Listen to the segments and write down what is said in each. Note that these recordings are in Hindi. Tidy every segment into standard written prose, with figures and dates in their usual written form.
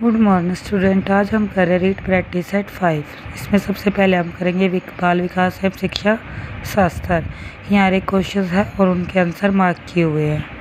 Good morning student. आज हम कर रहे रीड प्रैक्टिस सेट 5। इसमें सबसे पहले हम करेंगे बाल विकास एवं शिक्षा शास्त्र। यहाँ एक क्वेश्चन है और उनके आंसर मार्क किए हुए हैं।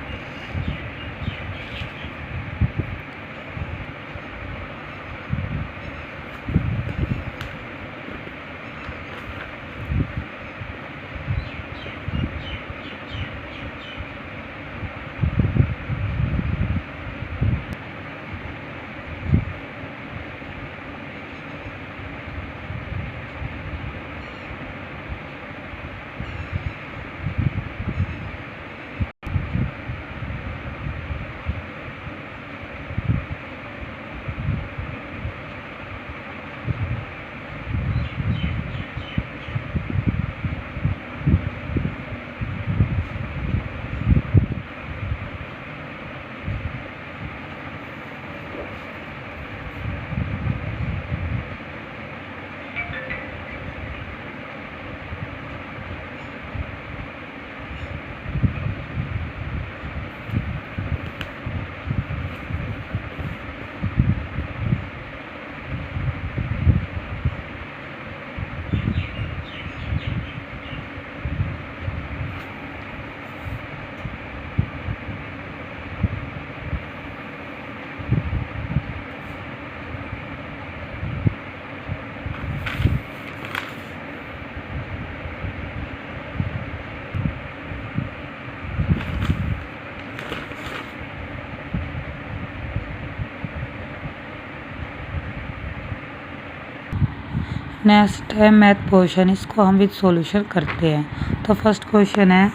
नेक्स्ट है मैथ पोर्शन। इसको हम विद सॉल्यूशन करते हैं। तो फर्स्ट क्वेश्चन है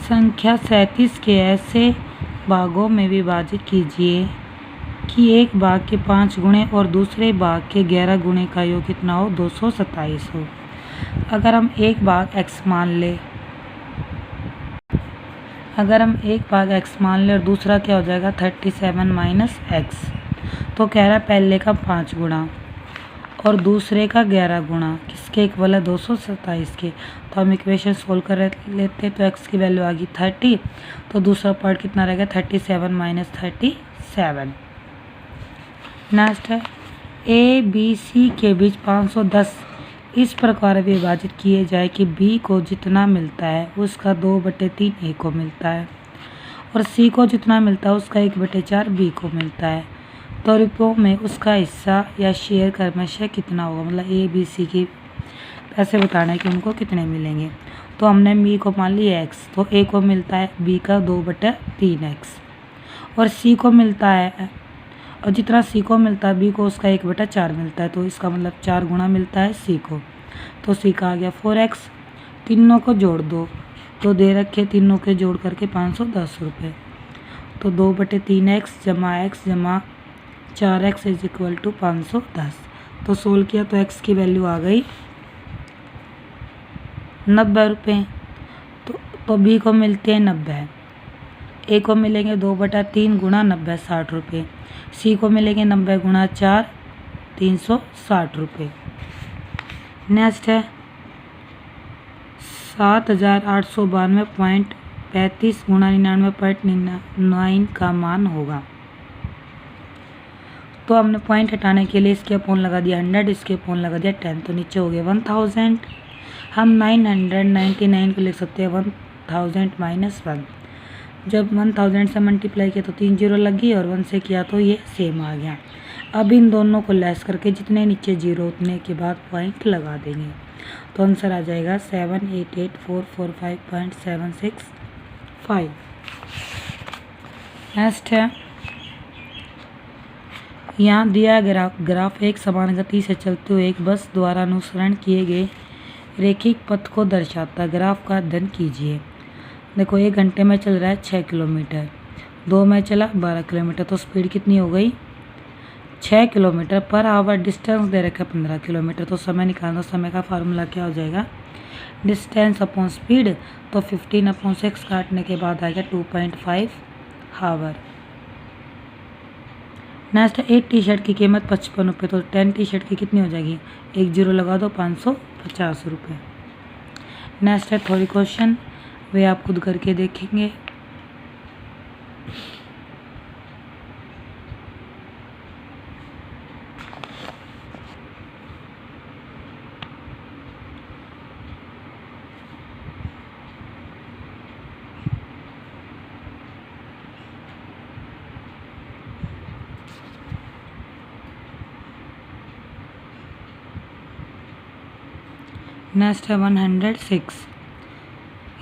संख्या 37 के ऐसे भागों में विभाजित कीजिए कि एक भाग के 5 गुणे और दूसरे भाग के 11 गुणे का योग कितना हो, 227 हो। अगर हम एक भाग x मान ले और दूसरा क्या हो जाएगा 37 माइनस एक्स, तो कह रहा है पहले का 5 गुणा और दूसरे का 11 गुणा किसके इक्वल है, 227 के। तो हम इक्वेशन सोल्व कर लेते हैं। तो x की वैल्यू आ गई 30, तो दूसरा पार्ट कितना रहेगा 37 माइनस 37। नेक्स्ट है ए बी सी के बीच 510 इस प्रकार विभाजित किए जाए कि b को जितना मिलता है उसका 2/3 a को मिलता है और c को जितना मिलता है उसका 1/4 b को मिलता है। तो रुपयों में उसका हिस्सा या शेयर क्रमशः कितना होगा, मतलब ए बी सी की पैसे बताना है कि उनको कितने मिलेंगे। तो हमने b को मान लिया x, तो a को मिलता है b का 2/3x और c को मिलता है, और जितना c को मिलता है b को उसका 1/4 मिलता है, तो इसका मतलब 4 गुना मिलता है c को। तो c का आ गया 4x। तीनों को जोड़ दो तो दे रखे तीनों के जोड़ करके 510 रुपये। तो 2/3x जमा x जमा 4x इज इक्वल टू 510। तो सोल्व किया तो x की वैल्यू आ गई 90 रुपये। तो b को मिलते हैं 90, a को मिलेंगे 2/3 गुणा 90 60 रुपये, c को मिलेंगे 90 गुणा 4 360 रुपये। नेक्स्ट है 7892.35 गुणा 99.9 का मान होगा। तो हमने पॉइंट हटाने के लिए इसके अपोन लगा दिया 100, इसके अपोन लगा दिया 10, तो नीचे हो गया 1000। हम 999 को लिख सकते हैं 1000 माइनस 1। जब 1000 से मल्टीप्लाई किया तो 3 जीरो लगी और 1 से किया तो ये सेम आ गया। अब इन दोनों को लेस करके जितने नीचे जीरो उतने के बाद पॉइंट लगा देंगे, तो आंसर आ जाएगा 788445.765। नेक्स्ट है यहाँ दिया ग्राफ एक समान गति से चलते हुए एक बस द्वारा अनुसरण किए गए रेखिक पथ को दर्शाता। ग्राफ का अध्ययन कीजिए। देखो 1 घंटे में चल रहा है 6 किलोमीटर, 2 में चला 12 किलोमीटर, तो स्पीड कितनी हो गई 6 किलोमीटर पर आवर। डिस्टेंस दे रखा है 15 किलोमीटर। तो समय निकालना, समय का फार्मूला क्या हो जाएगा, डिस्टेंस अपॉन स्पीड। तो 15/6 काटने के बाद आएगा 2.5 हावर। नेक्स्ट एक टी शर्ट की कीमत 55 रुपये, तो 10 टी शर्ट की कितनी हो जाएगी, 1 जीरो लगा दो 550 रुपये। नेक्स्ट है थोड़ी क्वेश्चन, वे आप खुद करके देखेंगे। नेक्स्ट है 106,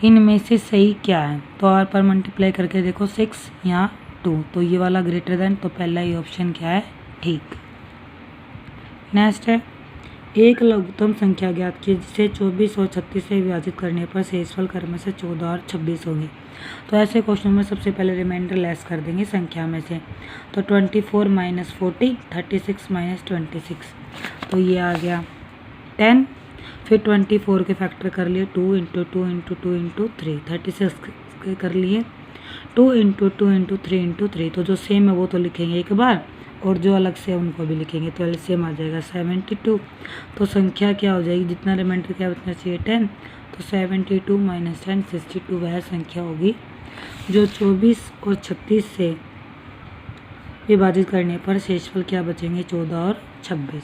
इनमें से सही क्या है? तो आर पर मल्टीप्लाई करके देखो 6 यहाँ 2, तो ये वाला ग्रेटर देन, तो पहला ही ऑप्शन क्या है? ठीक। नेक्स्ट है एक लघुत्तम संख्या ज्ञात की जिसे 24 और 36 से विभाजित करने पर शेषफल क्रम से 14 और 26 होगी। तो ऐसे क्वेश्चन में सबसे पहले रिमाइंडर लेस कर देंगे संख्या में से, तो 24 माइनस 40, 36 माइनस 26, तो ये आ गया 10। फिर 24 के फैक्टर कर लिए 2 इंटू 2 इंटू 2 इंटू 3, 36 के कर लिए 2 इंटू 2 इंटू 3 इंटू 3, तो जो सेम है वो तो लिखेंगे एक बार, और जो अलग से है उनको भी लिखेंगे, तो एलसीएम आ जाएगा 72। तो संख्या क्या हो जाएगी, जितना रिमाइंडर क्या बचना चाहिए 10, तो 72 माइनस 10 62 वह संख्या होगी जो 24 और 36 से विभाजित करने पर शेषफल क्या बचेंगे 14 और 26।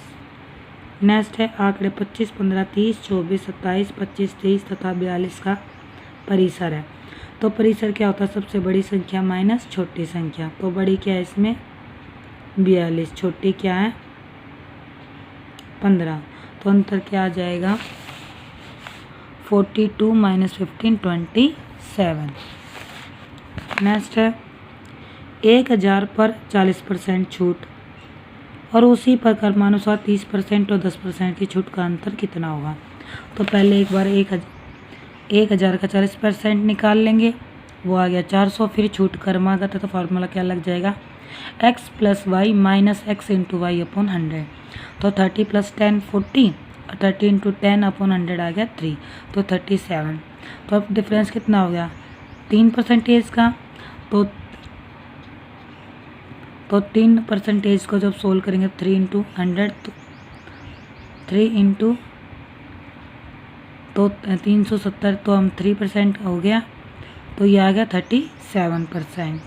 नेक्स्ट है आंकड़े 25, 15, 30, 24, 27, 25, 23 तथा 42 का परिसर है। तो परिसर क्या होता है, सबसे बड़ी संख्या माइनस छोटी संख्या, तो बड़ी क्या है इसमें 42, छोटी क्या है 15, तो अंतर क्या आ जाएगा 42 माइनस 15 27। नेक्स्ट है 1000 पर 40% छूट और उसी पर क्रमानुसार 30% और 10% की छूट का अंतर कितना होगा। तो पहले एक बार 1000 का 40% निकाल लेंगे, वो आ गया 400। फिर छूट क्रमागत है तो फार्मूला क्या लग जाएगा x plus y minus x into y upon 100, तो 30 प्लस 10 40, 30 इंटू 10 अपॉन 100 आ गया 3, तो 37। तो अब डिफरेंस कितना हो गया 3% का, तो 3% को जब सोल्व करेंगे 3 इंटू 100, तो 3 इंटू तो 370, तो हम 3% हो गया, तो ये आ गया 37%।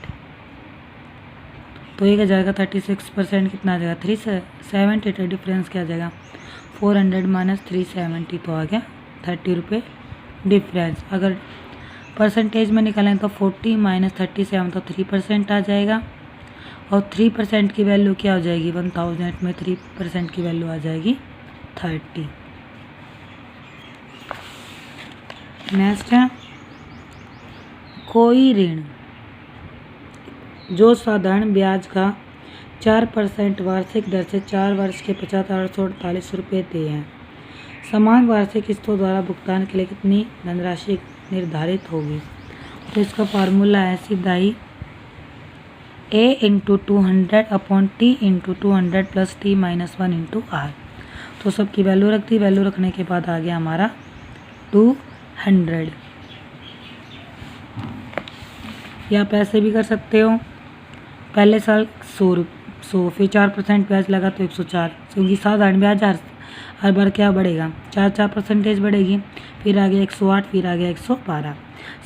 तो 1000 का 36% कितना आ जाएगा 370, तो डिफरेंस क्या आ जाएगा 400 माइनस 370, तो आ गया 30 रुपये डिफरेंस। अगर परसेंटेज में निकालें तो 40 माइनस 37, तो 3% आ जाएगा, और 3% की वैल्यू क्या हो जाएगी 1000 में 3% की वैल्यू आ जाएगी 30। नेक्स्ट है कोई ऋण जो साधारण ब्याज का 4% वार्षिक दर से 4 वर्ष के 50,848 रुपये दे हैं, समान वार्षिक किस्तों द्वारा भुगतान के लिए कितनी धनराशि निर्धारित होगी। तो इसका फार्मूला है सीधा ही a into 200 upon t into 200 plus t minus 1 into r. तो सबकी वैल्यू रख दी, वैल्यू रखने के बाद आ गया हमारा 200। या आप ऐसे भी कर सकते हो, पहले साल 100 फिर 4% ब्याज लगा तो 104, क्योंकि साधारण ब्याज हर बार क्या बढ़ेगा 4% बढ़ेगी, फिर आ गया 108, फिर आ गया 112,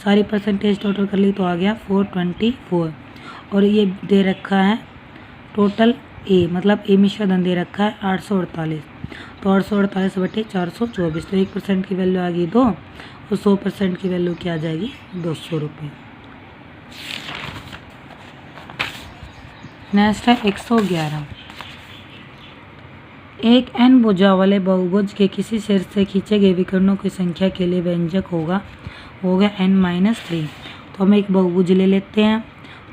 सारी परसेंटेज टोटल कर ली तो आ गया 424। और ये दे रखा है टोटल ए, मतलब ए मिश्र धन दे रखा है 848, तो 848 बटे 424, तो 1% की वैल्यू आ गई 2, और 100% की वैल्यू क्या आ जाएगी 200 रुपये। नेक्स्ट है 111, एक n भुजा वाले बहुभुज के किसी शीर्ष से खींचे गए विकर्णों की संख्या के लिए व्यंजक होगा n-3। तो हम एक बहुभुज ले लेते हैं,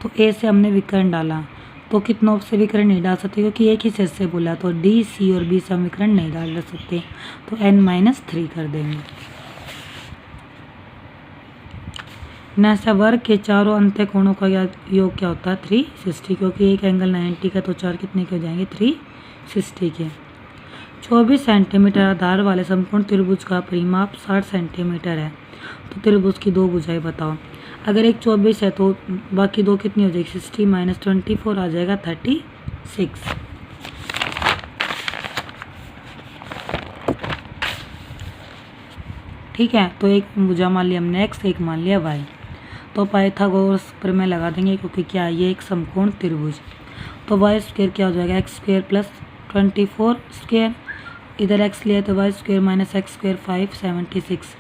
तो ए से हमने विकर्ण डाला, तो कितनों से विकर्ण नहीं डाल सकते क्योंकि एक ही शीर्ष से बोला, तो डी सी और बी से हम विकर्ण नहीं डाल सकते, तो n-3 कर देंगे। नेक्स्ट वर्ग के चारों अंत्य कोणों का योग क्या होता है 360, क्योंकि एक एंगल 90 का, तो 4 कितने के हो जाएंगे 360 के। 24 सेंटीमीटर आधार वाले संपूर्ण त्रिभुज का परिमाप 60 सेंटीमीटर है, तो त्रिभुज की दो भुजाएं बताओ। अगर एक 24 है तो बाकी दो कितनी हो जाएगी 60 माइनस 24 आ जाएगा 36। ठीक है। तो एक भुजा मान लिया हमने x, एक मान लिया y। तो पाइथागोरस प्रमेय लगा देंगे, क्योंकि क्या है ये एक समकोण त्रिभुज। तो वाई स्क्वायर क्या हो जाएगा, एक्स स्क्वायर प्लस 24 स्क्वायर, इधर x लिया तो y square minus x square 576।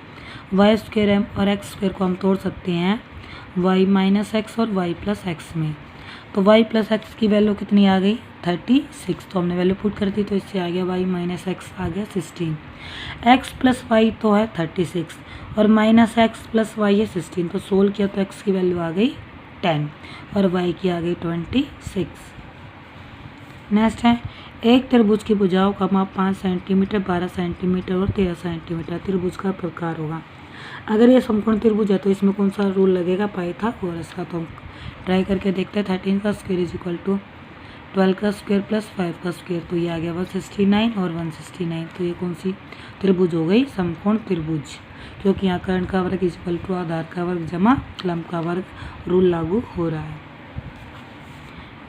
Y square M और एक्स स्क्वायर को हम तोड़ सकते हैं y माइनस एक्स और y प्लस एक्स में। तो y प्लस एक्स की वैल्यू कितनी आ गई, 36। तो हमने वैल्यू पुट कर दी, तो इससे आ गया y माइनस एक्स आ गया 16। x प्लस वाई तो है 36 और माइनस एक्स प्लस वाई है 16। तो सोल्व किया तो x की वैल्यू आ गई 10 और y की आ गई 26। नेक्स्ट है, एक त्रिभुज की भुजाओं का माप 5 सेंटीमीटर, 12 सेंटीमीटर और 13 सेंटीमीटर त्रिभुज का प्रकार होगा। अगर ये समकोण त्रिभुज है तो इसमें कौन सा रूल लगेगा, पाइथागोरस का। तो हम ट्राई करके देखते हैं। 13 का स्क्वायर इज इक्वल टू 12 का स्क्वायर प्लस 5 का स्क्वायर, तो ये आ गया 169 और 169। तो ये कौन सी त्रिभुज हो गई, समकोण त्रिभुज, क्योंकि यहाँ कर्ण का वर्ग इज इक्वल टू आधार का वर्ग जमा लंब का वर्ग रूल लागू हो रहा है।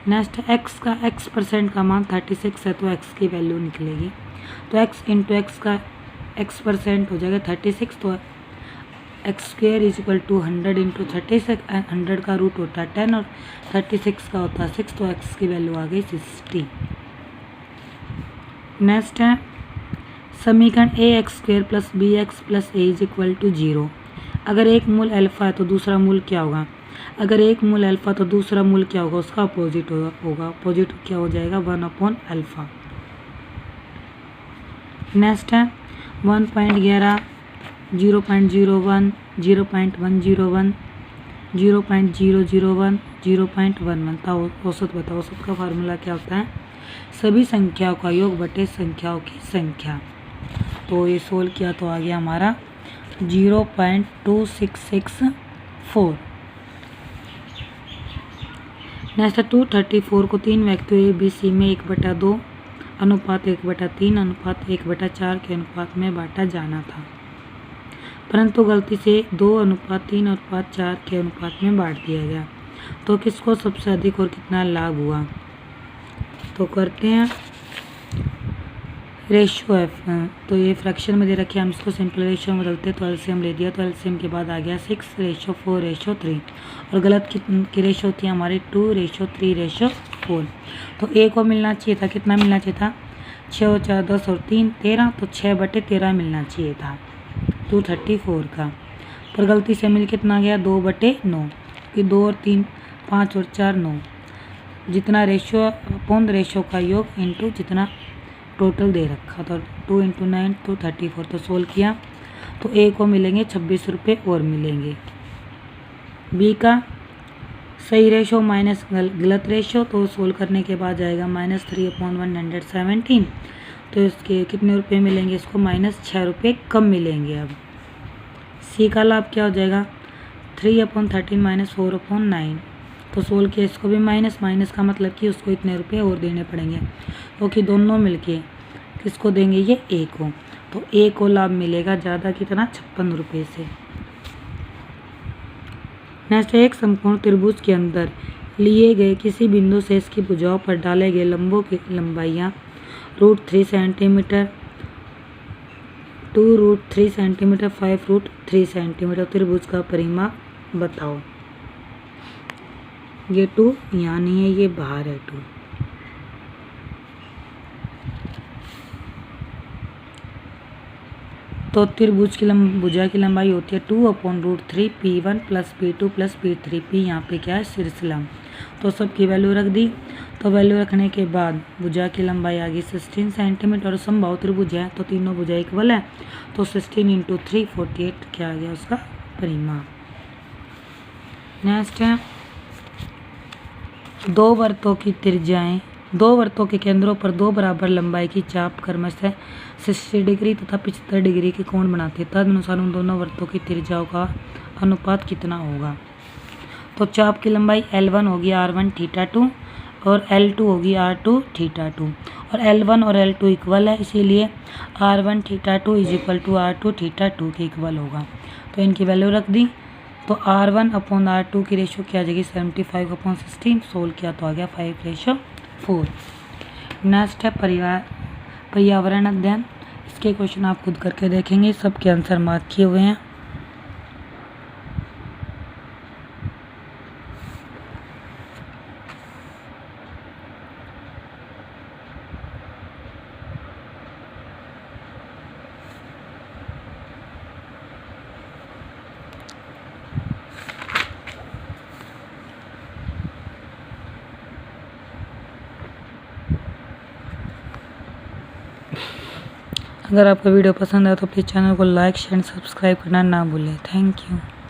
नेक्स्ट x का x% का मान 36 है, तो x की वैल्यू निकलेगी। तो x इंटू एक्स का x% हो जाएगा 36। तो x square is equal to 100 into 36। 100 का रूट होता है 10 और 36 का होता है 6। तो x की वैल्यू आ गई 60। नेक्स्ट है, समीकरण ax square plus bx plus a is equal to 0। अगर एक मूल अल्फा है तो दूसरा मूल क्या होगा, अगर एक मूल अल्फा तो दूसरा मूल क्या होगा, उसका अपोजिट होगा। अपोजिट क्या हो जाएगा, 1/अल्फा। नेक्स्ट है 1.11, 0.01, 0.101, 0.001, 0.11 था औसत बताओ। औसत का फार्मूला क्या होता है, सभी संख्याओं का योग बटे संख्याओं की संख्या। तो ये सोल्व किया तो आ गया हमारा 0.2664। नेक्स्ट 234 को 3 व्यक्तियों ए बी सी में 1/2 अनुपात 1/3 अनुपात 1/4 के अनुपात में बांटा जाना था, परंतु गलती से 2:3 अनुपात 4 के अनुपात में बांट दिया गया। तो किसको सबसे अधिक और कितना लाभ हुआ। तो करते हैं रेशियो एफ। तो ये फ्रैक्शन में दे रखे, हम इसको सिंपल रेशियो में बदलते। तो एलसीएम ले दिया, तो एलसीएम के बाद आ गया 6:4:3 और गलत की रेशियो होती है हमारी 2:3:4। तो ए को मिलना चाहिए था, कितना मिलना चाहिए था, 6 और 4 10 और 3 13, तो 6/13 मिलना चाहिए था 234 का। पर गलती से मिल कितना गया, 2/9, कि 2 और 3 5 और 4 9, जितना रेशियो अपॉन रेशियो का योग इंटू जितना टोटल दे रखा था। 2 × 9 तो 34। तो सोल्व किया तो ए को मिलेंगे 26 रुपये और मिलेंगे। बी का सही रेशो माइनस गलत रेशो, तो सोल्व करने के बाद जाएगा -3/117। तो इसके कितने रुपए मिलेंगे, इसको -6 रुपये कम मिलेंगे। अब सी का लाभ क्या हो जाएगा, 3/13 -4/9। तो सोल्व किया, इसको भी माइनस का मतलब कि उसको इतने रुपए और देने पड़ेंगे, क्योंकि दोनों मिलके किसको देंगे, ये ए को। तो ए को लाभ मिलेगा ज़्यादा, कितना, 56 रुपये से। नेक्स्ट, एक समकोण त्रिभुज के अंदर लिए गए किसी बिंदु से इसकी भुजाओं पर डाले गए लंबों की लंबाइयाँ √3 सेंटीमीटर, 2√3 सेंटीमीटर, 5√3 सेंटीमीटर। त्रिभुज का परिमाप बताओ। ये 2 यहाँ नहीं है, ये बाहर है 2। तो त्रिभुज की भुजा की लंबाई होती है 2/√3 P1 + P2 + P3। P यहाँ पे क्या है, शीर्ष लंब। तो सबकी वैल्यू रख दी। तो वैल्यू रखने के बाद भुजा की लंबाई आ गई 16 सेंटीमीटर और समबाहु त्रिभुज है, तो तीनों भुजा इक्वल है। तो 16 × 3 48 क्या आ गया उसका परिमाप। नेक्स्ट है, दो वृत्तों की त्रिज्याएं, दो वृत्तों के केंद्रों पर दो बराबर लंबाई की चाप क्रमशः 60 डिग्री तथा 75 डिग्री के कोण बनाते हैं। तदनुसार उन दोनों वृत्तों की त्रिज्याओं का अनुपात कितना होगा। तो चाप की लंबाई L1 होगी R1 θ2 और L2 होगी R2 θ2 और L1 और L2 इक्वल है, इसीलिए R1 θ2 = R2 θ2 के इक्वल होगा। तो इनकी वैल्यू रख दी। तो R1/R2 की रेशो क्या आ जाएगी, 75/16। सोल्व किया तो आ गया 5:4। नेक्स्ट है पर्यावरण अध्ययन। इसके क्वेश्चन आप खुद करके देखेंगे, सबके आंसर मार्क किए हुए हैं। अगर आपको वीडियो पसंद आए तो प्लीज़ चैनल को लाइक शेयर एंड सब्सक्राइब करना ना भूलें। Thank you.